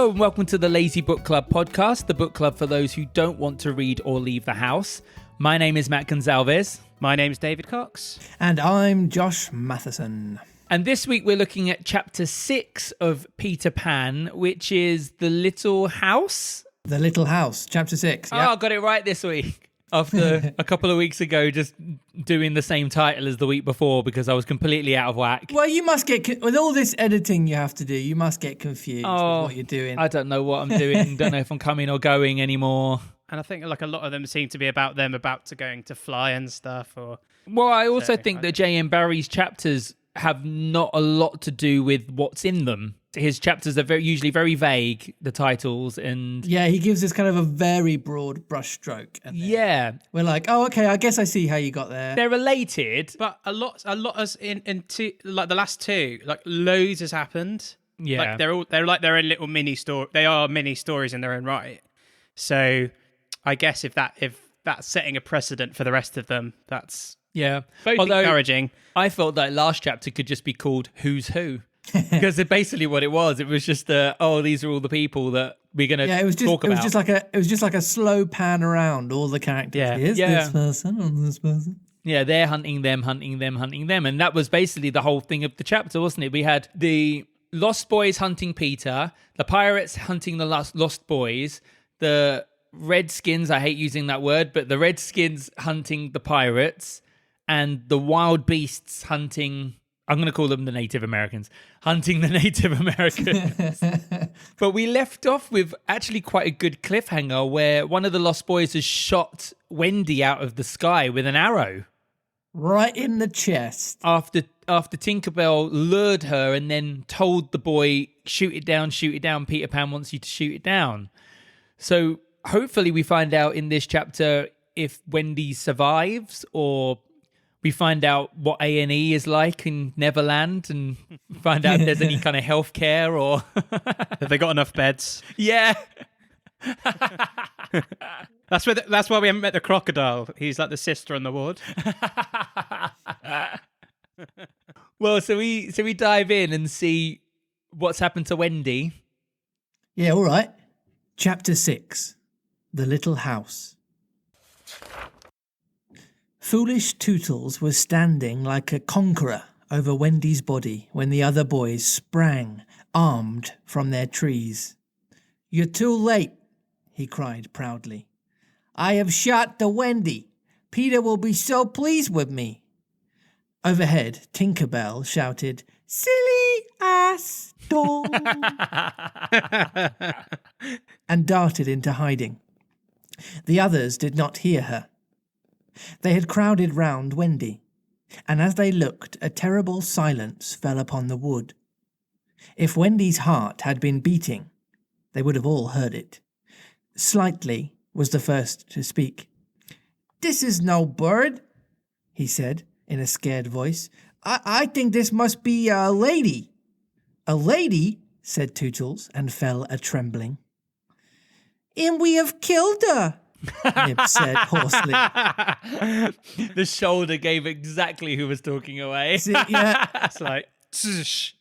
Hello and welcome to the Lazy Book Club podcast, the book club for those who don't want to read or leave the house. My name is Matt Gonzalez. My name's David Cox. And I'm Josh Matheson. And this week we're looking at chapter 6 of Peter Pan, which is The Little House. The Little House, chapter 6. Yep. Oh, I got it right this week. After a couple of weeks ago, just doing the same title as the week before because I was completely out of whack. Well, you must get, with all this editing you have to do, you must get confused with what you're doing. I don't know what I'm doing. Don't know if I'm coming or going anymore. And I think like a lot of them seem to be about them about to going to fly and stuff. Well, I also think that J M Barrie's chapters have not a lot to do with what's in them. His chapters are usually very vague, the titles, and yeah, he gives us kind of a very broad brushstroke. Yeah, we're like, oh, okay, I guess I see how you got there. They're related, but a lot as in two, like the last two, like loads has happened. Yeah, like they're their own little mini story. They are mini stories in their own right. So, I guess if that's setting a precedent for the rest of them, that's both encouraging. I felt that last chapter could just be called "Who's Who." Because it's basically what it was. It was just, these are all the people that we're going to talk about. It was just like a slow pan around all the characters. Yeah. Here's this person and this person. Yeah, they're hunting them. And that was basically the whole thing of the chapter, wasn't it? We had the Lost Boys hunting Peter, the pirates hunting the Lost Boys, the Redskins, I hate using that word, but the Redskins hunting the pirates, and the wild beasts hunting... I'm going to call them the Native Americans, hunting the Native Americans. But we left off with actually quite a good cliffhanger where one of the Lost Boys has shot Wendy out of the sky with an arrow. Right in the chest. After Tinkerbell lured her and then told the boy, shoot it down, Peter Pan wants you to shoot it down. So hopefully we find out in this chapter if Wendy survives, or... we find out what A&E is like in Neverland and find out if there's any kind of healthcare or... Have they got enough beds? Yeah. That's why we haven't met the crocodile. He's like the sister on the ward. Well, so we dive in and see what's happened to Wendy. Yeah, all right. Chapter 6, The Little House. Foolish Tootles was standing like a conqueror over Wendy's body when the other boys sprang, armed, from their trees. "You're too late," he cried proudly. "I have shot the Wendy. Peter will be so pleased with me." Overhead, Tinkerbell shouted, "Silly ass doll," and darted into hiding. The others did not hear her. They had crowded round Wendy, and as they looked, a terrible silence fell upon the wood. If Wendy's heart had been beating, they would have all heard it. Slightly was the first to speak. "This is no bird," he said in a scared voice. I think this must be a lady." "A lady?" said Tootles, and fell a-trembling. "And we have killed her," Nib said hoarsely. The shoulder gave exactly who was talking away. See, yeah. It's like, tsh.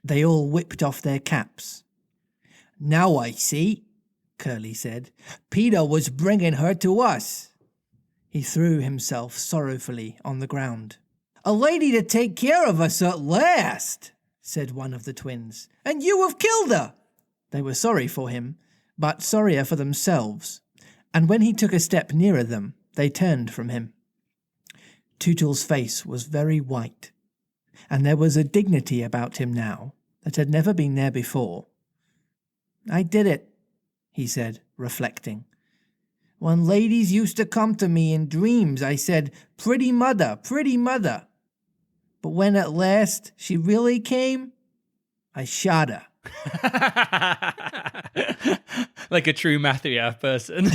They all whipped off their caps. "Now I see," Curly said. "Peter was bringing her to us." He threw himself sorrowfully on the ground. "A lady to take care of us at last," said one of the twins. "And you have killed her." They were sorry for him, but sorrier for themselves. And when he took a step nearer them, they turned from him. Tootle's face was very white, and there was a dignity about him now that had never been there before. "I did it," he said, reflecting. "When ladies used to come to me in dreams, I said, 'Pretty mother, pretty mother.' But when at last she really came, I shot her." Like a true Mafia person.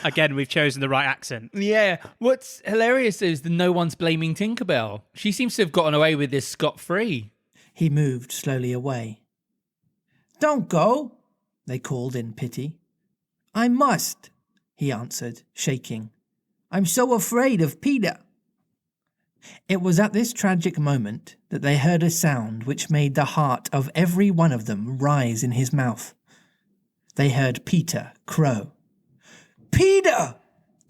Again, we've chosen the right accent. Yeah. What's hilarious is that no one's blaming Tinkerbell. She seems to have gotten away with this scot-free. He moved slowly away. "Don't go," they called in pity. "I must," he answered, shaking. "I'm so afraid of Peter." It was at this tragic moment that they heard a sound which made the heart of every one of them rise in his mouth. They heard Peter crow. "Peter!"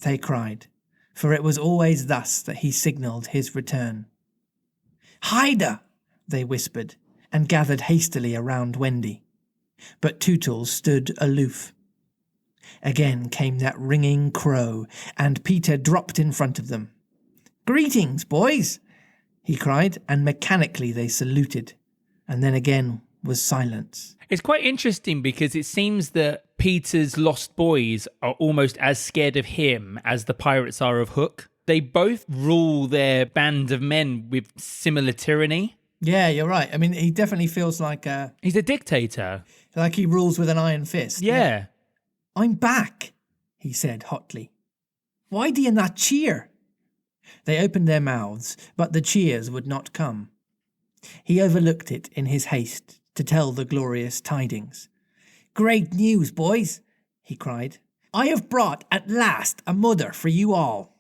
they cried, for it was always thus that he signalled his return. "Haida!" they whispered, and gathered hastily around Wendy. But Tootles stood aloof. Again came that ringing crow, and Peter dropped in front of them. "Greetings, boys!" he cried, and mechanically they saluted, and then again was silence. It's quite interesting because it seems that Peter's lost boys are almost as scared of him as the pirates are of Hook. They both rule their band of men with similar tyranny. Yeah, you're right. I mean, he definitely feels like he's a dictator. Like he rules with an iron fist. Yeah. "I'm back," he said hotly. "Why do you not cheer?" They opened their mouths, but the cheers would not come. He overlooked it in his haste to tell the glorious tidings. "Great news, boys," he cried. "I have brought at last a mother for you all."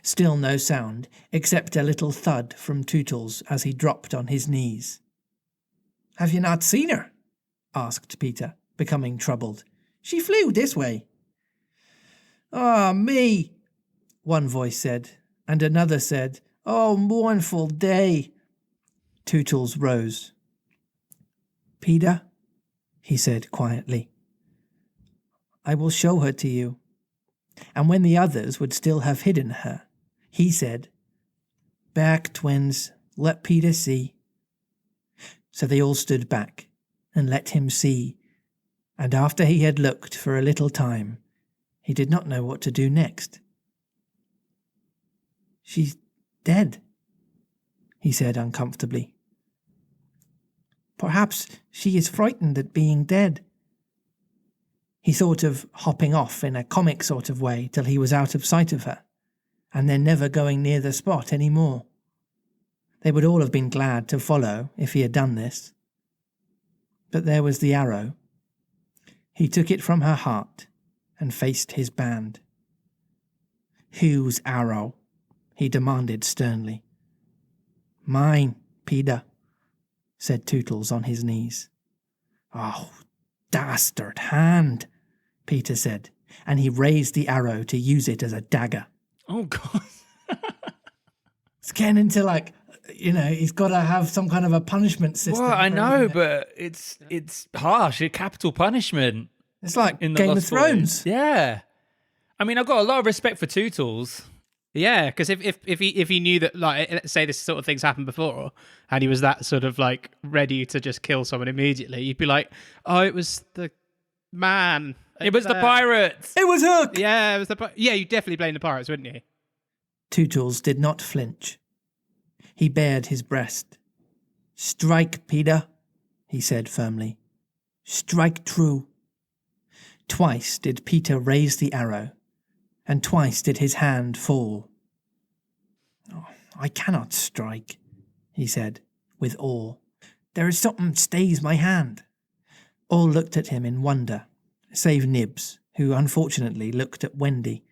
Still no sound, except a little thud from Tootles as he dropped on his knees. "Have you not seen her?" asked Peter, becoming troubled. "She flew this way." "Ah, me," one voice said, and another said, "Oh, mournful day." Tootles rose. "Peter," he said quietly, "I will show her to you." And when the others would still have hidden her, he said, "Back, twins, let Peter see." So they all stood back and let him see, and after he had looked for a little time, he did not know what to do next. "She's dead," he said uncomfortably. "Perhaps she is frightened at being dead." He thought of hopping off in a comic sort of way till he was out of sight of her, and then never going near the spot any more. They would all have been glad to follow if he had done this. But there was the arrow. He took it from her heart and faced his band. "Whose arrow?" he demanded sternly. "Mine, Peter," said Tootles on his knees. "Oh, dastard hand," Peter said, and he raised the arrow to use it as a dagger. Oh, God. It's getting into he's got to have some kind of a punishment system. Well, I know, but it's harsh. It's capital punishment. It's like in the Game of Lost Thrones. Boys. Yeah. I mean, I've got a lot of respect for Tootles. Yeah, because if he knew that, like, let's say this sort of things happened before, and he was that sort of like ready to just kill someone immediately, you'd be like, "Oh, it was the man. It was the pirates. It was Hook. Yeah, it was you definitely blame the pirates, wouldn't you?" Tootles did not flinch. He bared his breast. "Strike, Peter," he said firmly. "Strike true." Twice did Peter raise the arrow, and twice did his hand fall. "Oh, I cannot strike," he said, with awe. "There is something stays my hand." All looked at him in wonder, save Nibs, who unfortunately looked at Wendy.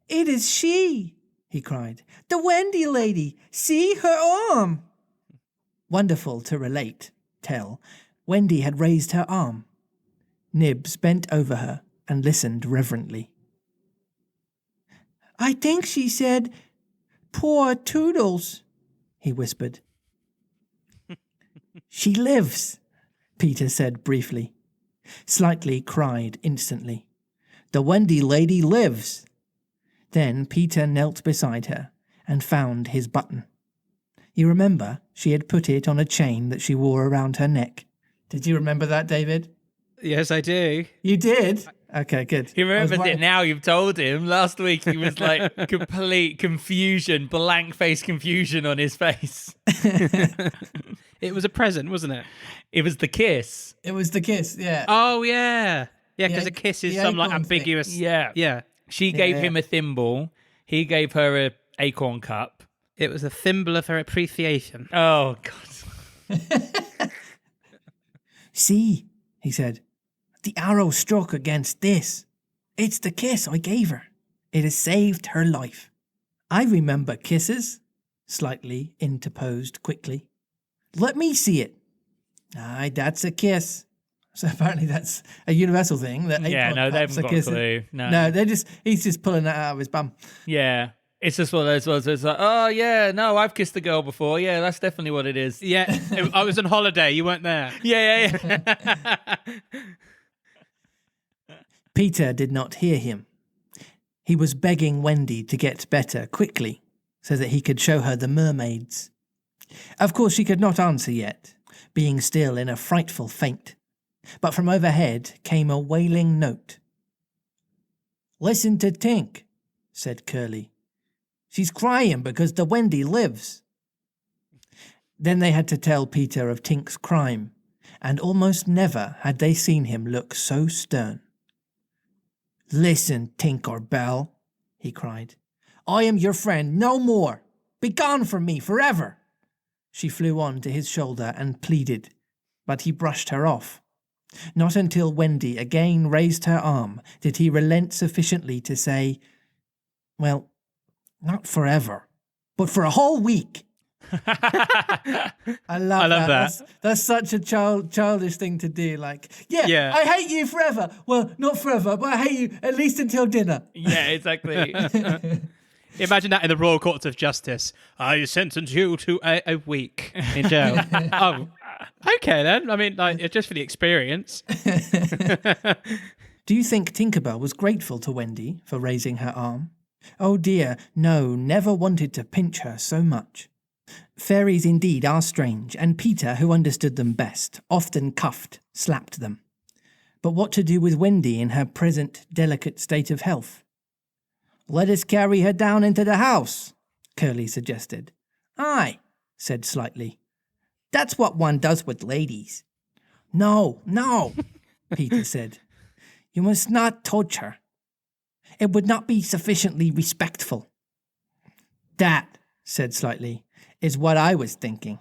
"It is she!" he cried. "The Wendy lady! See her arm!" Wonderful to tell, Wendy had raised her arm. Nibs bent over her and listened reverently. "I think she said, 'Poor Tootles,'" he whispered. "She lives," Peter said briefly. Slightly cried instantly. "The Wendy lady lives." Then Peter knelt beside her and found his button. You remember she had put it on a chain that she wore around her neck. Did you remember that, David? Yes, I do. You did? Okay, good. He remembers it now, you've told him. Last week he was like complete confusion, blank face confusion on his face. It was a present, wasn't it? It was the kiss. It was the kiss, yeah. Oh, yeah. Yeah, because a kiss is some like ambiguous... thing. Yeah. Yeah. She gave him a thimble. He gave her a acorn cup. It was a thimble of her appreciation. Oh, God. "See," he said, "the arrow struck against this. It's the kiss I gave her. It has saved her life. I remember kisses." Slightly interposed quickly. Let me see it. Aye, that's a kiss. So apparently that's a universal thing. That they haven't got a clue. No, he's just pulling that out of his bum. Yeah. It's just one of those ones. It's like, oh yeah, no, I've kissed a girl before. Yeah, that's definitely what it is. Yeah, I was on holiday. You weren't there. Yeah. Peter did not hear him. He was begging Wendy to get better quickly so that he could show her the mermaids. Of course, she could not answer yet, being still in a frightful faint. But from overhead came a wailing note. Listen to Tink, said Curly. She's crying because the Wendy lives. Then they had to tell Peter of Tink's crime, and almost never had they seen him look so stern. Listen, Tinker Bell, he cried. I am your friend no more. Begone from me forever. She flew on to his shoulder and pleaded, but he brushed her off. Not until Wendy again raised her arm did he relent sufficiently to say, well, not forever, but for a whole week. I love that. That's such a childish thing to do. Like, yeah, I hate you forever. Well, not forever, but I hate you at least until dinner. Yeah, exactly. Imagine that in the Royal Courts of Justice. I sentence you to a week in jail. Oh, okay then. I mean, like, just for the experience. Do you think Tinkerbell was grateful to Wendy for raising her arm? Oh dear, no, never wanted to pinch her so much. Fairies indeed are strange, and Peter, who understood them best, often cuffed, slapped them. But what to do with Wendy in her present delicate state of health? Let us carry her down into the house, Curly suggested. Aye, said Slightly. That's what one does with ladies. No, Peter said. You must not touch her. It would not be sufficiently respectful. That, said Slightly, is what I was thinking.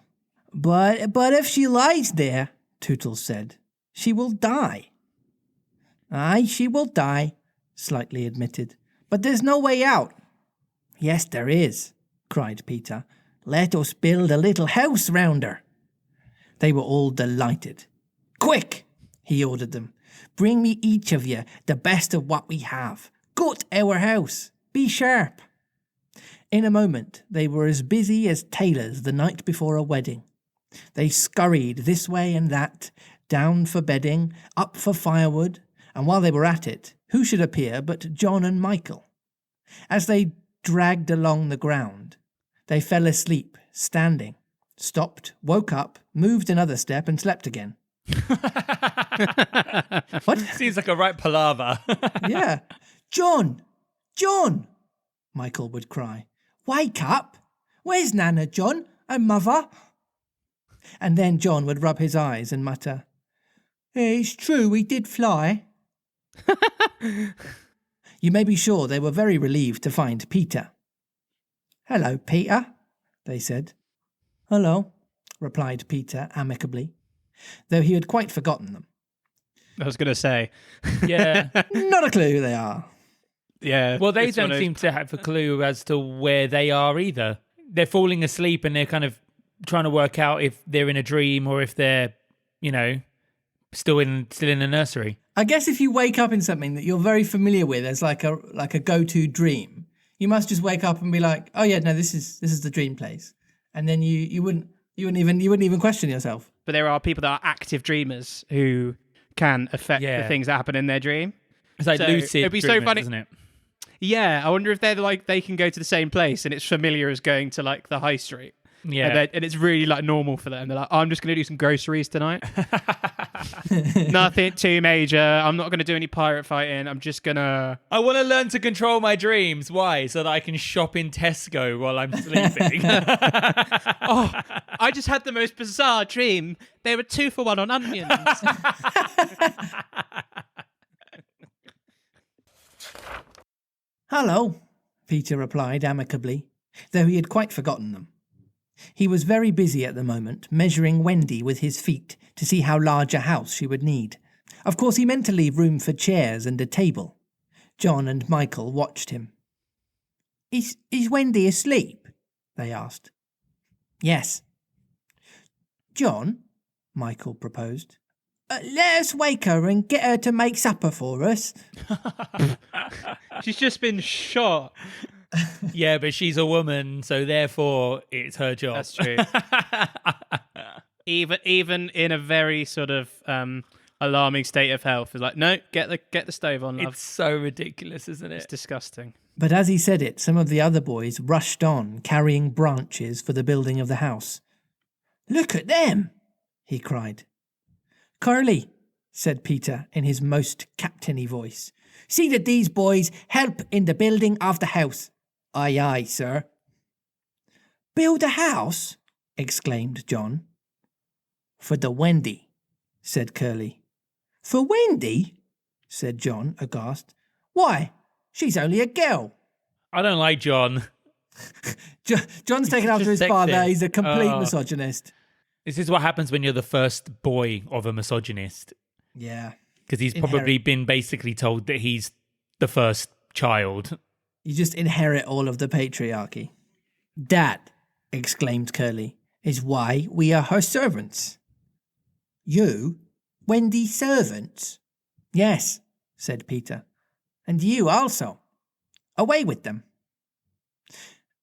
But if she lies there, Tootles said, she will die. Aye, she will die, Slightly admitted. But there's no way out. Yes, there is, cried Peter. Let us build a little house round her. They were all delighted. Quick, he ordered them. Bring me each of you the best of what we have. Gut our house. Be sharp. In a moment, they were as busy as tailors the night before a wedding. They scurried this way and that, down for bedding, up for firewood, and while they were at it, who should appear but John and Michael? As they dragged along the ground, they fell asleep, standing, stopped, woke up, moved another step, and slept again. What? Seems like a right palaver. Yeah. John! Michael would cry. Wake up! Where's Nana, John, and Mother? And then John would rub his eyes and mutter, It's true, we did fly. You may be sure they were very relieved to find Peter. Hello, Peter, they said. Hello, replied Peter amicably, though he had quite forgotten them. I was going to say. Yeah. Not a clue who they are. Yeah. Well, they don't seem to have a clue as to where they are either. They're falling asleep and they're kind of trying to work out if they're in a dream or if they're, still in a nursery. I guess if you wake up in something that you're very familiar with as like a go-to dream, you must just wake up and be like, oh yeah, no, this is the dream place, and then you wouldn't even question yourself. But there are people that are active dreamers who can affect the things that happen in their dream. It's like lucid. It'd be dreamers, so funny, isn't it? Yeah, I wonder if they're like they can go to the same place and it's familiar as going to like the high street. Yeah, and it's really like normal for them. They're like, I'm just going to do some groceries tonight. Nothing too major. I'm not going to do any pirate fighting. I'm just going to... I want to learn to control my dreams. Why? So that I can shop in Tesco while I'm sleeping. Oh, I just had the most bizarre dream. They were 2 for 1 on onions. Hello, Peter replied amicably, though he had quite forgotten them. He was very busy at the moment, measuring Wendy with his feet to see how large a house she would need. Of course, he meant to leave room for chairs and a table. John and Michael watched him. Is Wendy asleep? They asked. Yes. John, Michael proposed, let us wake her and get her to make supper for us. She's just been shot. Yeah, but she's a woman, so therefore it's her job. That's true. Even in a very sort of alarming state of health, it's like, no, get the stove on, love. It's so ridiculous, isn't it? It's disgusting. But as he said it, some of the other boys rushed on, carrying branches for the building of the house. Look at them, he cried. Curly, said Peter in his most captainy voice, see that these boys help in the building of the house. Aye, aye, sir. Build a house? Exclaimed John. For the Wendy, said Curly. For Wendy? Said John, aghast. Why, she's only a girl. I don't like John. John's taken after his sexist. father. He's a complete misogynist. This is what happens when you're the first boy of a misogynist. Yeah. Because he's probably been basically told that he's the first child. You just inherit all of the patriarchy. That, exclaimed Curly, is why we are her servants. You? Wendy's servants? Yes, said Peter. And you also. Away with them.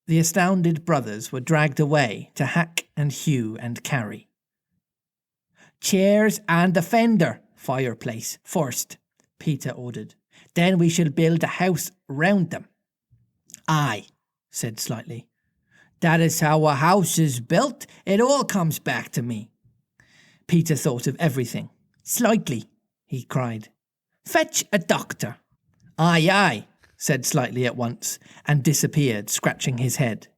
The astounded brothers were dragged away to hack and hew and carry. Chairs and a fender, fireplace, first, Peter ordered. Then we shall build a house round them. Aye, said Slightly. That is how a house is built. It all comes back to me. Peter thought of everything. Slightly, he cried. Fetch a doctor. Aye, aye, said Slightly at once, and disappeared, scratching his head.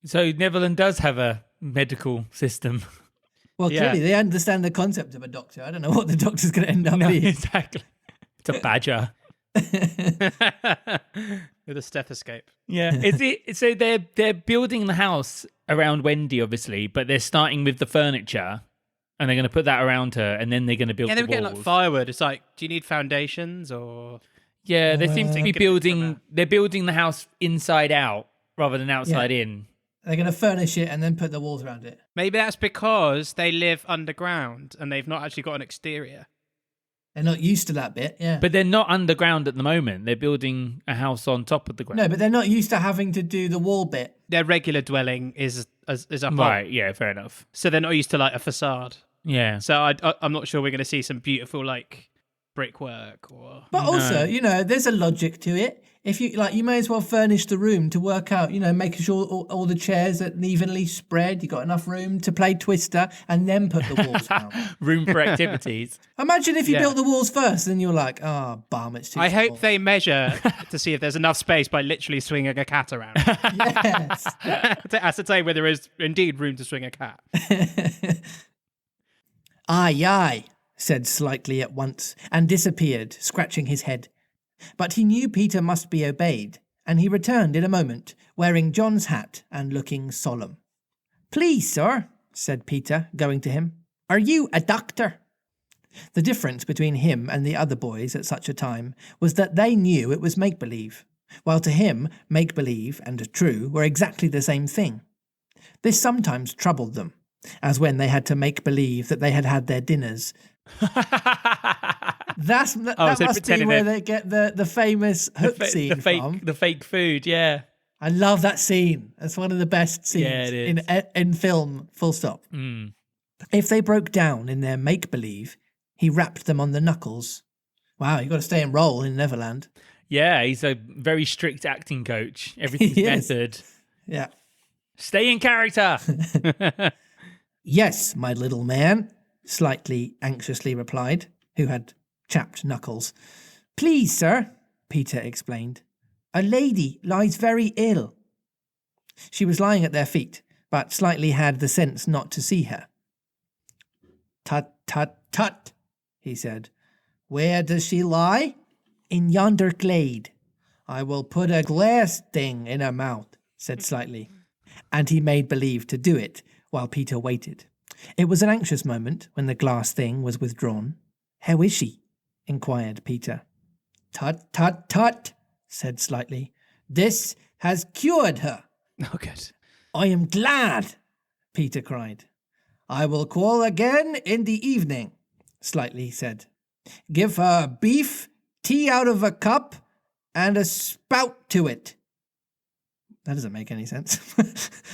So Netherlands does have a medical system. Well, clearly they understand the concept of a doctor. I don't know what the doctor's going to end up No, being. exactly. It's a badger. With a stethoscope. Yeah. So they're building the house around Wendy, obviously, but they're starting with the furniture and they're going to put that around her and then they're going to build the they were walls. getting like firewood. It's like, do you need foundations or... Yeah, they seem to be building... They're building the house inside out rather than outside in. They're going to furnish it and then put the walls around it. Maybe that's because they live underground and they've not actually got an exterior. They're not used to that bit, yeah. But they're not underground at the moment. They're building a house on top of the ground. No, but they're not used to having to do the wall bit. Their regular dwelling is up Right, yeah, fair enough. So they're not used to like a facade. Yeah. So I'm not sure we're going to see some beautiful like brickwork or... But also, there's a logic to it. If you you may as well furnish the room to work out, making sure all the chairs are evenly spread. You got enough room to play Twister, and then put the walls down. Room for activities. Imagine if you built the walls first, and you're like, oh, bum, it's too small. I hope they measure to see if there's enough space by literally swinging a cat around. Yes. To ascertain whether there is indeed room to swing a cat. Aye, aye, said Slightly at once, and disappeared, scratching his head. But he knew Peter must be obeyed, and he returned in a moment, wearing John's hat and looking solemn. Please, sir, said Peter, going to him, are you a doctor? The difference between him and the other boys at such a time was that they knew it was make-believe, while to him make-believe and true were exactly the same thing. This sometimes troubled them, as when they had to make believe that they had had their dinners. That must be where they get the famous hook scene from. The fake food, yeah. I love that scene. That's one of the best scenes in film, full stop. Mm. If they broke down in their make-believe, he rapped them on the knuckles. Wow, you've got to stay in role in Neverland. Yeah, he's a very strict acting coach. Everything's method. Yeah. Stay in character. Yes, my little man, Slightly anxiously replied, who had chapped knuckles. Please, sir, Peter explained. A lady lies very ill. She was lying at their feet, but Slightly had the sense not to see her. Tut, tut, tut, he said. Where does she lie? In yonder glade. I will put a glass thing in her mouth, said Slightly, and he made believe to do it while Peter waited. It was an anxious moment when the glass thing was withdrawn. How is she? Inquired Peter. Tut, tut, tut, said Slightly. This has cured her. Oh, good. I am glad. Peter cried. I will call again in the evening, Slightly said. Give her beef, tea out of a cup, and a spout to it. That doesn't make any sense.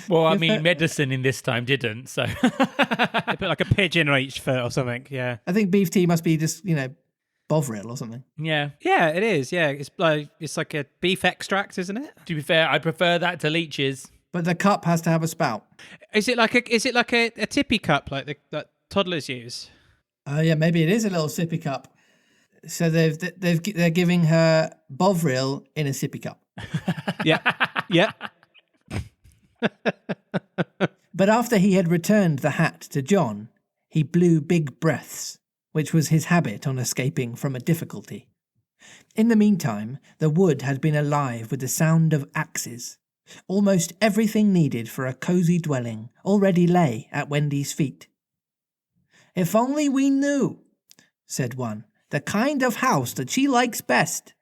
Well, I mean, medicine in this time didn't, so. They put like a pigeon on each foot or something, yeah. I think beef tea must be just, Bovril or something. Yeah. Yeah, it is, yeah. It's like a beef extract, isn't it? To be fair, I prefer that to leeches. But the cup has to have a spout. Is it like a tippy cup like that toddlers use? Oh, yeah, maybe it is a little sippy cup. So they're giving her Bovril in a sippy cup. Yeah. Yeah. But after he had returned the hat to John, he blew big breaths, which was his habit on escaping from a difficulty. In the meantime, the wood had been alive with the sound of axes. Almost everything needed for a cosy dwelling already lay at Wendy's feet. If only we knew, said one, the kind of house that she likes best.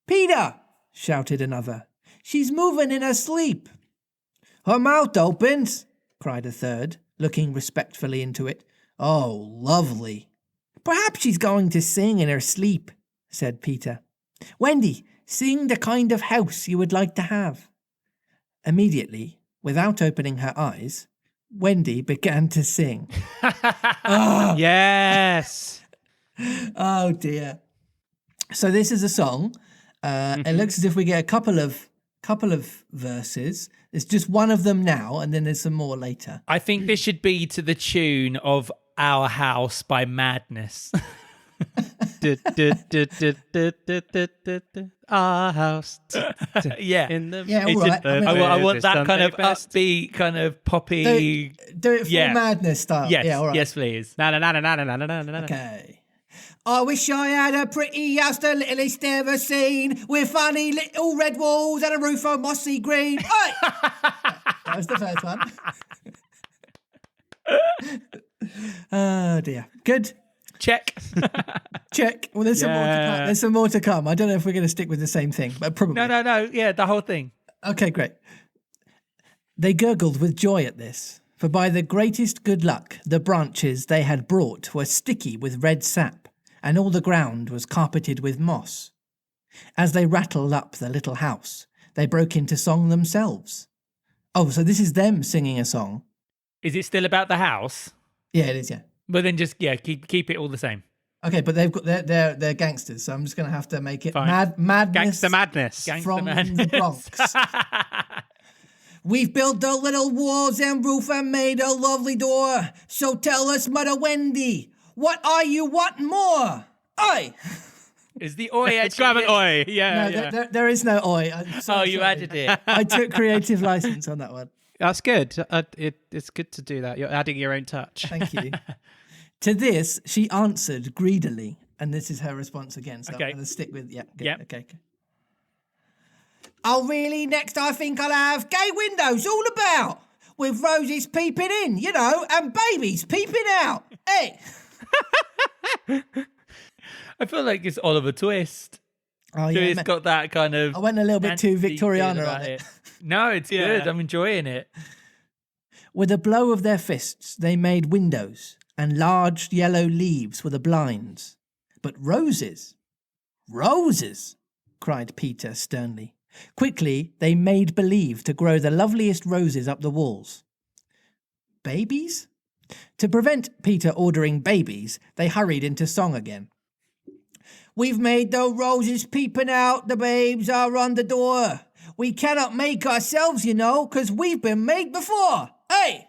Peter, shouted another, she's moving in her sleep. Her mouth opens, cried a third, looking respectfully into it. Oh, lovely. Perhaps she's going to sing in her sleep, said Peter. Wendy, sing the kind of house you would like to have. Immediately, without opening her eyes, Wendy began to sing. Oh. Yes. Oh, dear. So this is a song. It looks as if we get a couple of verses. It's just one of them now, and then there's some more later. I think this should be to the tune of Our House by Madness. Our house. Yeah. In the all right. I want that kind of best. upbeat, kind of poppy. Do it full Madness style. Yes, yeah, all right. yes, please. Na na na na na na na na na. Okay. I wish I had a pretty house the littlest ever seen, with funny little red walls and a roof of mossy green. Oi! That was the first one. Oh dear. Good. Check. Check. Well, there's some more to come. There's some more to come. I don't know if we're going to stick with the same thing, but probably. No. Yeah, the whole thing. Okay, great. They gurgled with joy at this, for by the greatest good luck, the branches they had brought were sticky with red sap, and all the ground was carpeted with moss. As they rattled up the little house, they broke into song themselves. Oh, so this is them singing a song. Is it still about the house? Yeah, it is, yeah. But then just, keep it all the same. Okay, but they've got they're gangsters, so I'm just going to have to make it Fine. madness. Gangster madness. From madness. the Bronx. We've built a little walls and roof and made a lovely door. So tell us, Mother Wendy, what are you wanting more? Oi! Is the oi Let's grab an oi. Yeah. No, there is no oi. You added it. I took creative license on that one. That's good. It's good to do that. You're adding your own touch. Thank you. To this, she answered greedily, and this is her response again. So I'm going to stick with good. Okay. Oh, really? Next, I think I'll have gay windows all about, with roses peeping in, and babies peeping out. Hey. I feel like it's Oliver Twist. Oh, So yeah. it's got that kind of. I went a little bit too fancy Victoriana feel on about it. No, it's good. I'm enjoying it. With a blow of their fists, they made windows, and large yellow leaves were the blinds. But roses? Roses! Cried Peter sternly. Quickly, they made believe to grow the loveliest roses up the walls. Babies? To prevent Peter ordering babies, they hurried into song again. We've made the roses peeping out, the babes are on the door. We cannot make ourselves, 'cause we've been made before. Hey!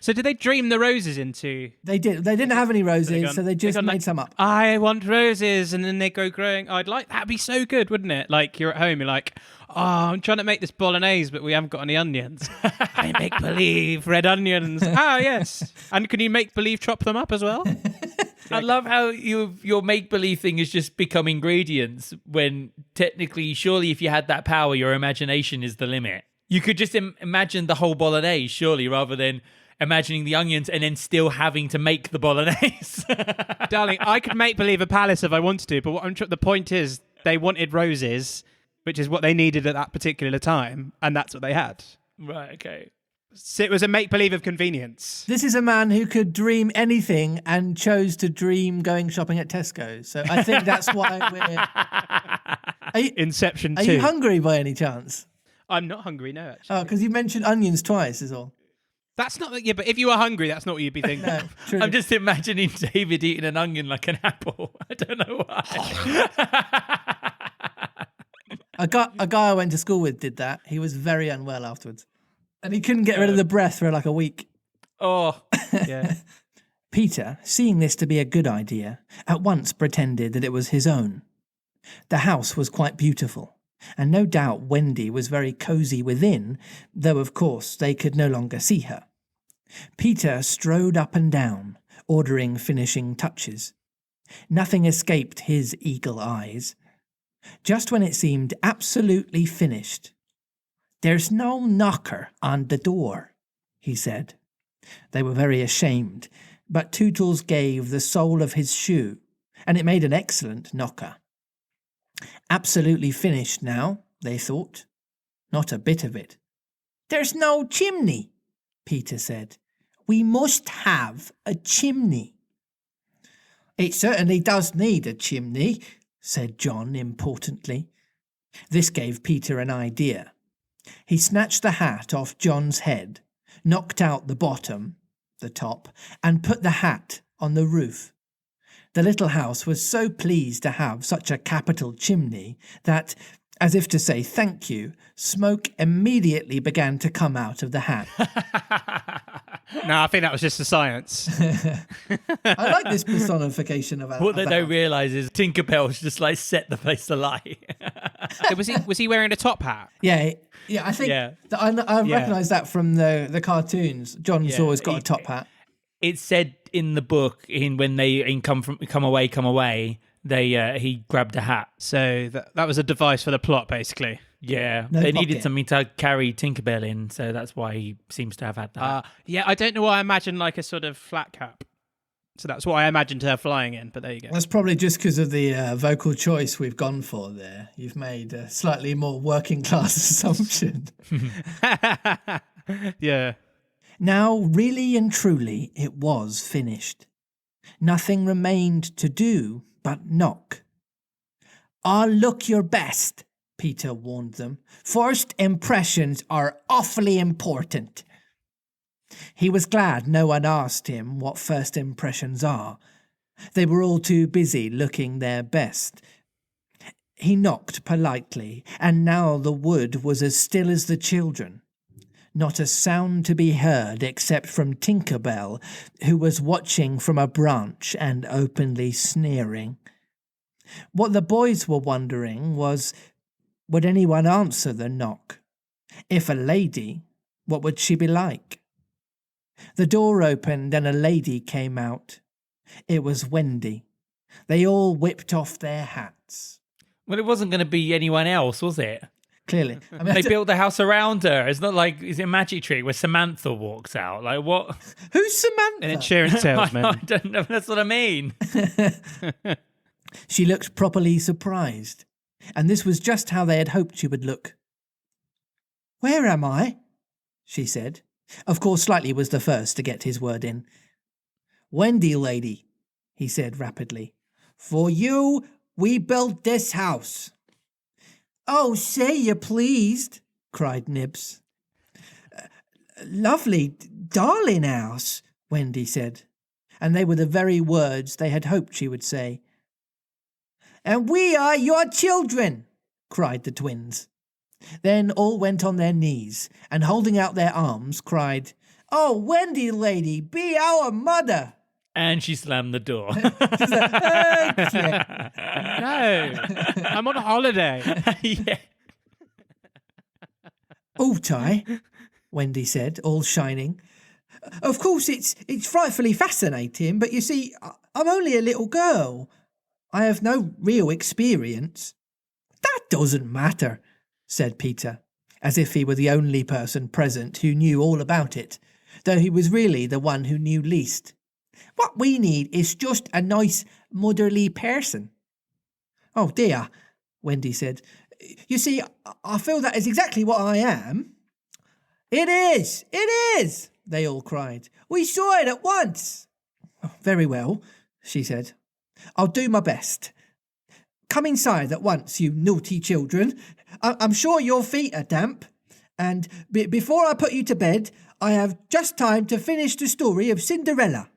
So did they dream the roses into? They did. They didn't have any roses, so they just made some up. I want roses, and then they go growing. That'd be so good, wouldn't it? Like you're at home, you're like, oh, I'm trying to make this bolognese, but we haven't got any onions. I make believe red onions. Ah, yes. And can you make believe chop them up as well? I love how your make-believe thing has just become ingredients when technically, surely if you had that power, your imagination is the limit. You could just imagine the whole bolognese, surely, rather than imagining the onions and then still having to make the bolognese. Darling, I could make believe a palace if I wanted to, but the point is they wanted roses which is what they needed at that particular time, and that's what they had. Right, okay. So it was a make-believe of convenience. This is a man who could dream anything and chose to dream going shopping at Tesco. So I think that's why we're... Inception 2. Are you hungry by any chance? I'm not hungry, no, actually. Oh, because you mentioned onions twice is all. That's not... Yeah, but if you were hungry, that's not what you'd be thinking. No, true. I'm just imagining David eating an onion like an apple. I don't know why. A guy I went to school with did that. He was very unwell afterwards. And he couldn't get rid of the breath for like a week. Oh, Yeah. Peter, seeing this to be a good idea, at once pretended that it was his own. The house was quite beautiful, and no doubt Wendy was very cosy within, though of course they could no longer see her. Peter strode up and down, ordering finishing touches. Nothing escaped his eagle eyes. Just when it seemed absolutely finished, "There's no knocker on the door," he said. They were very ashamed, but Tootles gave the sole of his shoe, and it made an excellent knocker. Absolutely finished now, they thought. Not a bit of it. "There's no chimney," Peter said. "We must have a chimney." "It certainly does need a chimney," said John importantly. This gave Peter an idea. He snatched the hat off John's head, knocked out the bottom, the top, and put the hat on the roof. The little house was so pleased to have such a capital chimney that, as if to say thank you, smoke immediately began to come out of the hat. No, I think that was just the science. I like this personification of what they don't realise is Tinkerbell's just like set the place alight. Was he wearing a top hat? Yeah, I think Yeah. I recognise that from the cartoons. John's Yeah, always got a top hat. It's said in the book when they come away, they he grabbed a hat. So that was a device for the plot, basically. Yeah, No they pocket. needed something to carry Tinkerbell in, so that's why he seems to have had that. Yeah, I don't know why I imagined like a sort of flat cap. So that's what I imagined her flying in, but there you go. That's probably just because of the vocal choice we've gone for there. You've made a slightly more working class assumption. Yeah. Now, really and truly, it was finished. Nothing remained to do but knock. "I'll look your best," Peter warned them. "First impressions are awfully important." He was glad no one asked him what first impressions are. They were all too busy looking their best. He knocked politely, and now the wood was as still as the children. Not a sound to be heard except from Tinkerbell, who was watching from a branch and openly sneering. What the boys were wondering was, would anyone answer the knock? If a lady, what would she be like? The door opened and a lady came out. It was Wendy. They all whipped off their hats. Well, it wasn't going to be anyone else, was it? Clearly. I mean, They built the house around her. It's not like it's a magic trick where Samantha walks out. Like what? who's Samantha? An insurance salesman. I don't know. That's what I mean. She looked properly surprised, and this was just how they had hoped she would look. "Where am I?" she said. Of course, Slightly was the first to get his word in. "Wendy, lady," he said rapidly. "For you, we built this house." "Oh, say you pleased," cried Nibs. "Lovely, darling house," Wendy said, and they were the very words they had hoped she would say. "And we are your children," cried the twins. Then all went on their knees, and holding out their arms, cried, "Oh, Wendy, lady, be our mother." And she slammed the door. No, I'm on holiday. Yeah. "Ought I?" Wendy said, all shining. "Of course, it's frightfully fascinating, but you see, I'm only a little girl. I have no real experience." "That doesn't matter," said Peter, as if he were the only person present who knew all about it, though he was really the one who knew least. "What we need is just a nice, motherly person." "Oh dear," Wendy said. You see, I feel that is exactly what I am. It is, they all cried. We saw it at once. Oh, very well, she said. I'll do my best. Come inside at once, you naughty children. I'm sure your feet are damp. And before I put you to bed, I have just time to finish the story of Cinderella.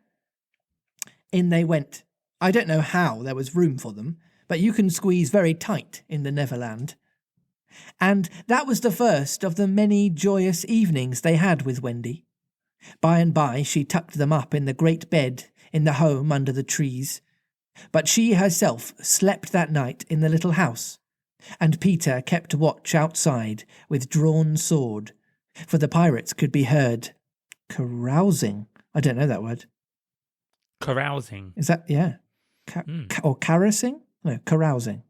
In they went. I don't know how there was room for them, but you can squeeze very tight in the Neverland. And that was the first of the many joyous evenings they had with Wendy. By and by she tucked them up in the great bed in the home under the trees. But she herself slept that night in the little house, and Peter kept watch outside with drawn sword, for the pirates could be heard carousing. I don't know that word. Carousing. Is that, yeah? Or carousing? No, carousing.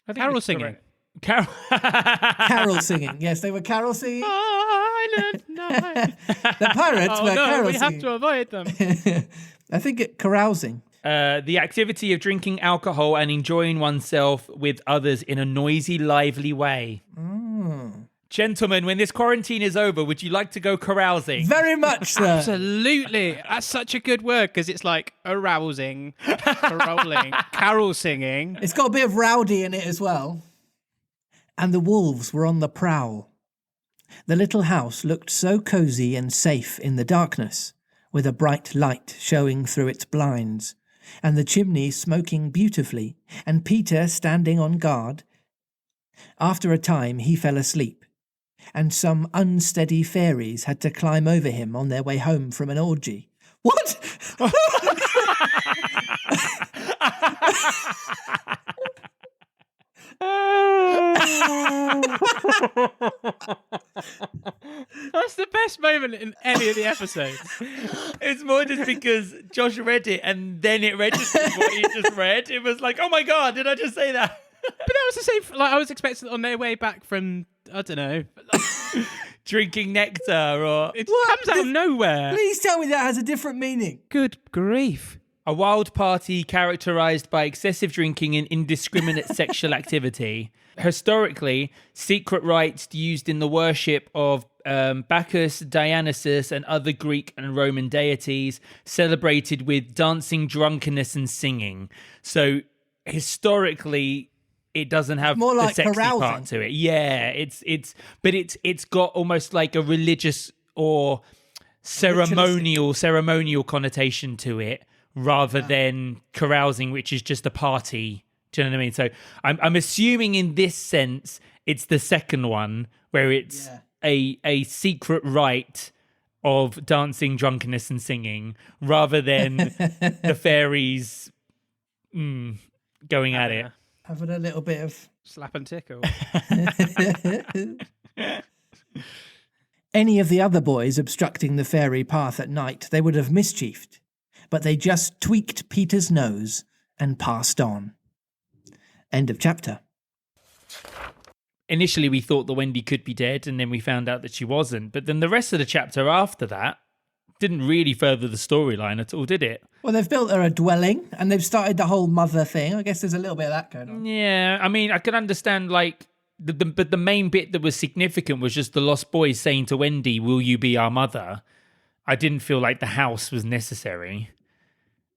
I think Carol it's singing. Carol singing. Yes, they were carol singing. Silent night. The pirates were carol we singing. have to avoid them. I think carousing. The activity of drinking alcohol and enjoying oneself with others in a noisy, lively way. Gentlemen, when this quarantine is over, would you like to go carousing? Very much, sir. Absolutely. That's such a good word because it's like arousing, caroling, carol singing. It's got a bit of rowdy in it as well. And the wolves were on the prowl. The little house looked so cosy and safe in the darkness, with a bright light showing through its blinds, and the chimney smoking beautifully, and Peter standing on guard. After a time he fell asleep, and some unsteady fairies had to climb over him on their way home from an orgy. What? That's the best moment in any of the episodes. It's more just because Josh read it and then it registered what he just read. It was like, oh my God, did I just say that? But that was the same. Like I was expecting on their way back from, I don't know, Drinking nectar or... it comes out of nowhere. Please tell me that has a different meaning. Good grief. A wild party characterized by excessive drinking and indiscriminate sexual activity. Historically, secret rites used in the worship of Bacchus, Dionysus, and other Greek and Roman deities, celebrated with dancing, drunkenness, and singing. So historically, it doesn't have More like the sexy carousing. part to it. Yeah, it's got almost like a religious or ceremonial connotation to it, rather than carousing, which is just a party. Do you know what I mean? So I'm assuming in this sense, it's the second one where it's a secret rite of dancing, drunkenness, and singing, rather than the fairies going at it. Having a little bit of... Slap and tickle. Any of the other boys obstructing the fairy path at night, they would have mischiefed, but they just tweaked Peter's nose and passed on. End of chapter. Initially, we thought that Wendy could be dead, and then we found out that she wasn't. But then the rest of the chapter after that didn't really further the storyline at all, did it? Well, they've built her a dwelling, and they've started the whole mother thing. I guess there's a little bit of that going on. Yeah, I mean, I can understand, like, but the main bit that was significant was just the Lost Boys saying to Wendy, "Will you be our mother?" I didn't feel like the house was necessary.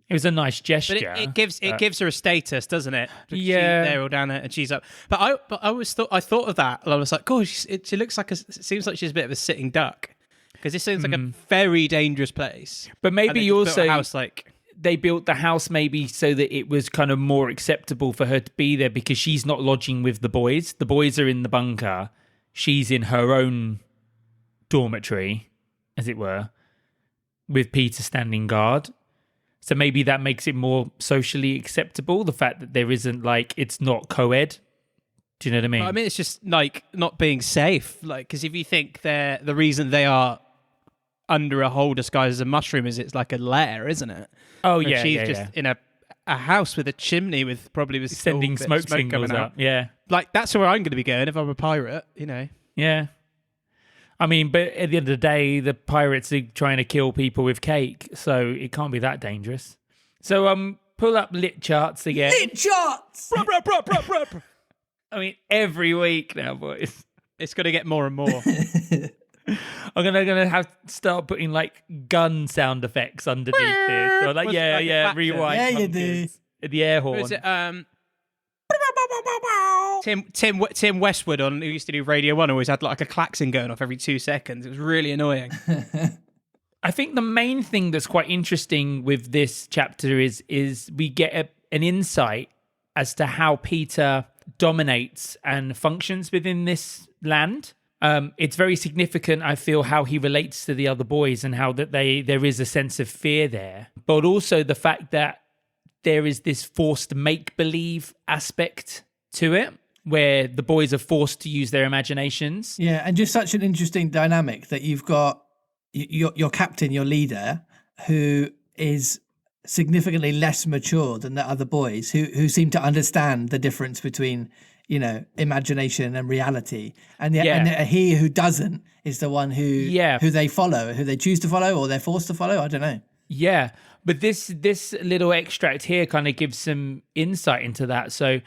It was a nice gesture. But it gives her a status, doesn't it? Because Yeah. they're all down there and she's up. But I always thought of that. And I was like, gosh, she looks like it seems like she's a bit of a sitting duck. Because this seems like a very dangerous place. But maybe And they just built also a house like they built the house maybe so that it was kind of more acceptable for her to be there, because she's not lodging with the boys. The boys are in the bunker. She's in her own dormitory, as it were, with Peter standing guard. So maybe that makes it more socially acceptable, the fact that there isn't, like, it's not co-ed. Do you know what I mean? I mean, it's just like not being safe. Like, because if you think the reason they are under a hole disguised as a mushroom is it's like a lair, isn't it? Oh, And yeah, she's yeah, just yeah. in a house with a chimney with Sending still smoke bits of signals coming up. Yeah. Like, that's where I'm going to be going if I'm a pirate, you know. Yeah. I mean, but at the end of the day, the pirates are trying to kill people with cake, so it can't be that dangerous. So pull up lit charts again. Lit charts! I mean, every week now, boys. It's going to get more and more. I'm gonna have to start putting like gun sound effects underneath this. So like, Was it yeah, like a yeah, clapton? rewind. Yeah, you pumpkins. The air horn. Was it Tim Westwood on who used to do Radio 1 always had like a klaxon going off every 2 seconds. It was really annoying. I think the main thing that's quite interesting with this chapter is we get an insight as to how Peter dominates and functions within this land. It's very significant, I feel, how he relates to the other boys and how that there is a sense of fear there, but also the fact that there is this forced make-believe aspect to it, where the boys are forced to use their imaginations. Yeah, and just such an interesting dynamic that you've got your captain, your leader, who is significantly less mature than the other boys, who seem to understand the difference between, you know, imagination and reality, and he who doesn't is the one who they follow, who they choose to follow, or they're forced to follow. I don't know. Yeah, but this little extract here kind of gives some insight into that. So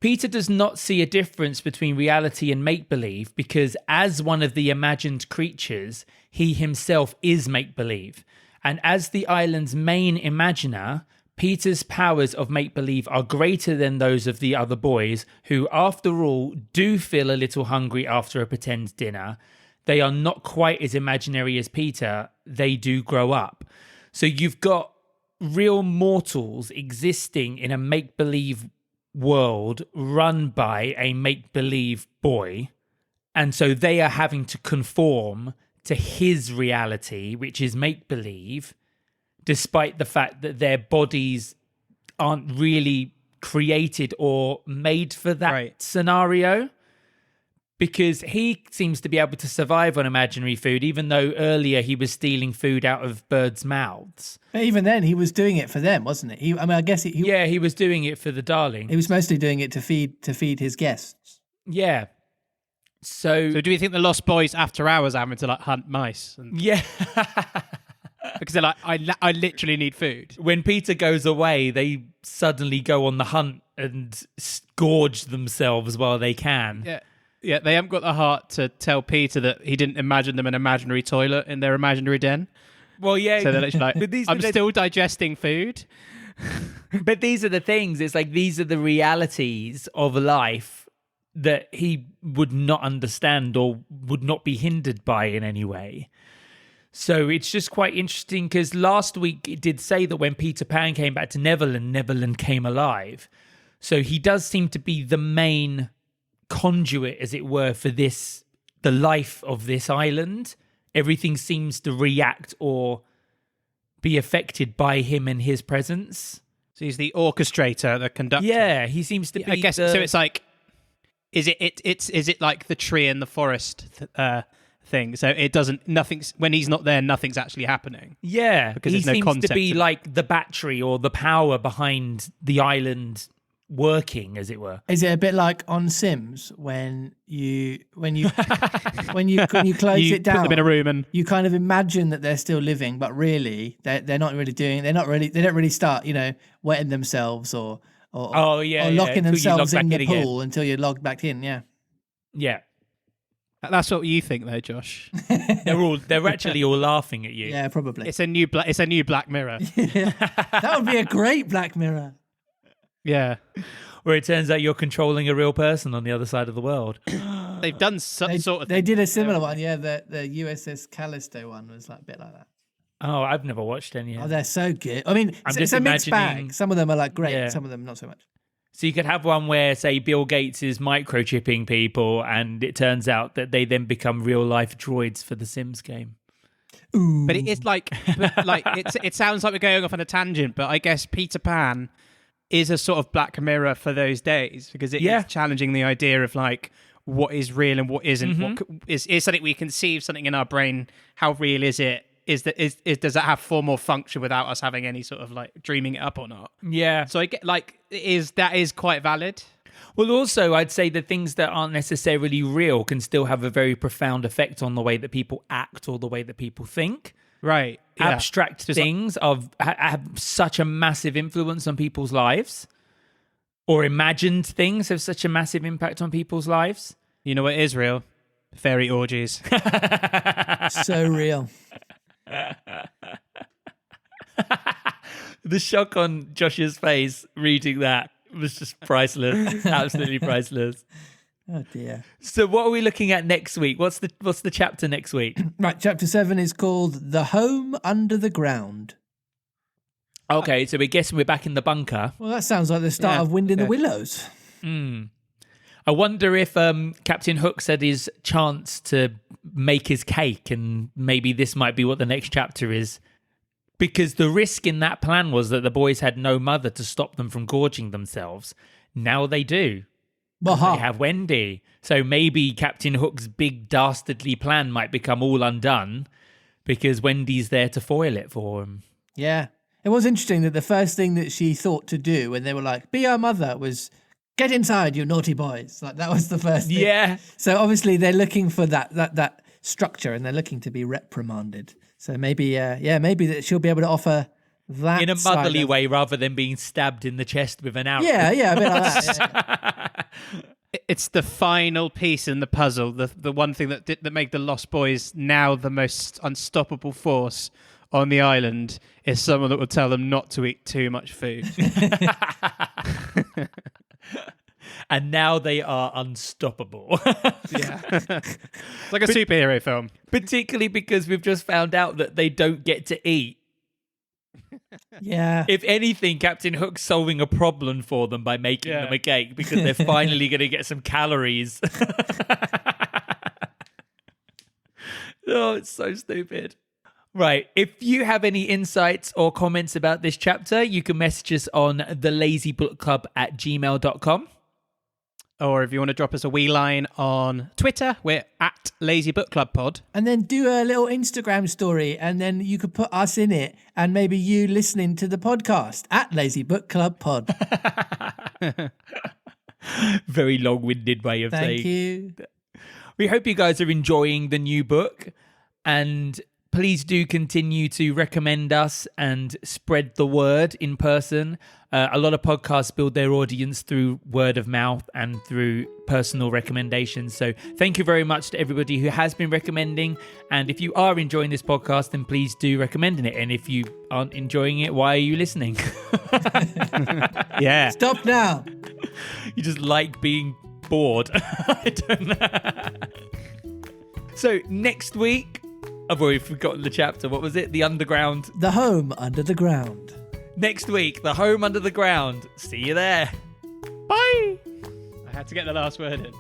Peter does not see a difference between reality and make-believe because as one of the imagined creatures, he himself is make-believe. And as the island's main imaginer, Peter's powers of make-believe are greater than those of the other boys who, after all, do feel a little hungry after a pretend dinner. They are not quite as imaginary as Peter. They do grow up. So you've got real mortals existing in a make-believe world run by a make-believe boy. And so they are having to conform to his reality, which is make-believe, despite the fact that their bodies aren't really created or made for that scenario. Because he seems to be able to survive on imaginary food, even though earlier he was stealing food out of birds' mouths. But even then, he was doing it for them, wasn't it? I guess he was doing it for the darling. He was mostly doing it to feed his guests. Yeah. So do you think the Lost Boys after hours are having to like hunt mice? Yeah. Because they're like, I literally need food. When Peter goes away, they suddenly go on the hunt and gorge themselves while they can. Yeah. Yeah, they haven't got the heart to tell Peter that he didn't imagine them an imaginary toilet in their imaginary den. Well, yeah. So they're literally like, I'm still digesting food. But these are the things. It's like these are the realities of life that he would not understand or would not be hindered by in any way. So it's just quite interesting because last week it did say that when Peter Pan came back to Neverland, Neverland came alive. So he does seem to be the main conduit, as it were, for the life of this island. Everything seems to react or be affected by him and his presence. So he's the orchestrator, the conductor. Yeah, he seems to be. I guess so. It's like, is it like the tree in the forest thing? So it doesn't. Nothing's when he's not there. Nothing's actually happening. Yeah, because he there's no seems concept to be like the battery or the power behind the island working, as it were. Is it a bit like on Sims when you close it down, put them in a room and you kind of imagine that they're still living, but really they don't really start, wetting themselves or locking themselves in the pool until you're logged back in. Yeah. That's what you think, though, Josh. They're actually all laughing at you. Yeah, probably. It's a new Black Mirror. That would be a great Black Mirror. Yeah. Where it turns out you're controlling a real person on the other side of the world. They've done some sort of... They did a similar one, yeah. The USS Callisto one was like a bit like that. Oh, I've never watched any. Oh, they're so good. I mean, it's a mixed bag. Some of them are like great, some of them not so much. So you could have one where, say, Bill Gates is microchipping people and it turns out that they then become real-life droids for the Sims game. Ooh. But it is like it sounds like we're going off on a tangent, but I guess Peter Pan is a sort of Black Mirror for those days because it is challenging the idea of like what is real and what isn't. What is something we conceive something in our brain? How real is it? Does that have form or function without us having any sort of like dreaming it up or not? Yeah. So I get like that is quite valid. Well, also I'd say the things that aren't necessarily real can still have a very profound effect on the way that people act or the way that people think. Right. Yeah. Abstract things have such a massive influence on people's lives. or imagined things have such a massive impact on people's lives. You know what is real? Fairy orgies. So real. The shock on Josh's face reading that was just priceless. Absolutely priceless. Oh dear. So what are we looking at next week? What's the chapter next week? Right, chapter 7 is called The Home Under the Ground. Okay, so we're guessing we're back in the bunker. Well, that sounds like the start of Wind in the Willows. I wonder if Captain Hook's had his chance to make his cake, and maybe this might be what the next chapter is. Because the risk in that plan was that the boys had no mother to stop them from gorging themselves. Now they do. They have Wendy. So maybe Captain Hook's big dastardly plan might become all undone because Wendy's there to foil it for him. Yeah. It was interesting that the first thing that she thought to do when they were like, be our mother, was get inside, you naughty boys. Like that was the first thing. Yeah. So obviously they're looking for that structure and they're looking to be reprimanded. So maybe that she'll be able to offer that in a motherly way rather than being stabbed in the chest with an arrow. Yeah, a bit like that. It's the final piece in the puzzle, the one thing that made the Lost Boys now the most unstoppable force on the island is someone that will tell them not to eat too much food. And now they are unstoppable. Yeah. It's like a superhero film. Particularly because we've just found out that they don't get to eat. Yeah. If anything, Captain Hook's solving a problem for them by making them a cake because they're finally going to get some calories. Oh, it's so stupid. Right. If you have any insights or comments about this chapter, you can message us on thelazybookclub@gmail.com. Or if you want to drop us a wee line on Twitter, we're at Lazy Book Club Pod. And then do a little Instagram story and then you could put us in it and maybe you listening to the podcast at Lazy Book Club Pod. Very long-winded way of saying. Thank you. We hope you guys are enjoying the new book, and please do continue to recommend us and spread the word in person. A lot of podcasts build their audience through word of mouth and through personal recommendations. So thank you very much to everybody who has been recommending. And if you are enjoying this podcast, then please do recommend it. And if you aren't enjoying it, why are you listening? Yeah. Stop now. You just like being bored. I don't know. So next week, I've already forgotten the chapter. What was it? The Underground. The Home Under the Ground. Next week, The Home Under the Ground. See you there. Bye. I had to get the last word in.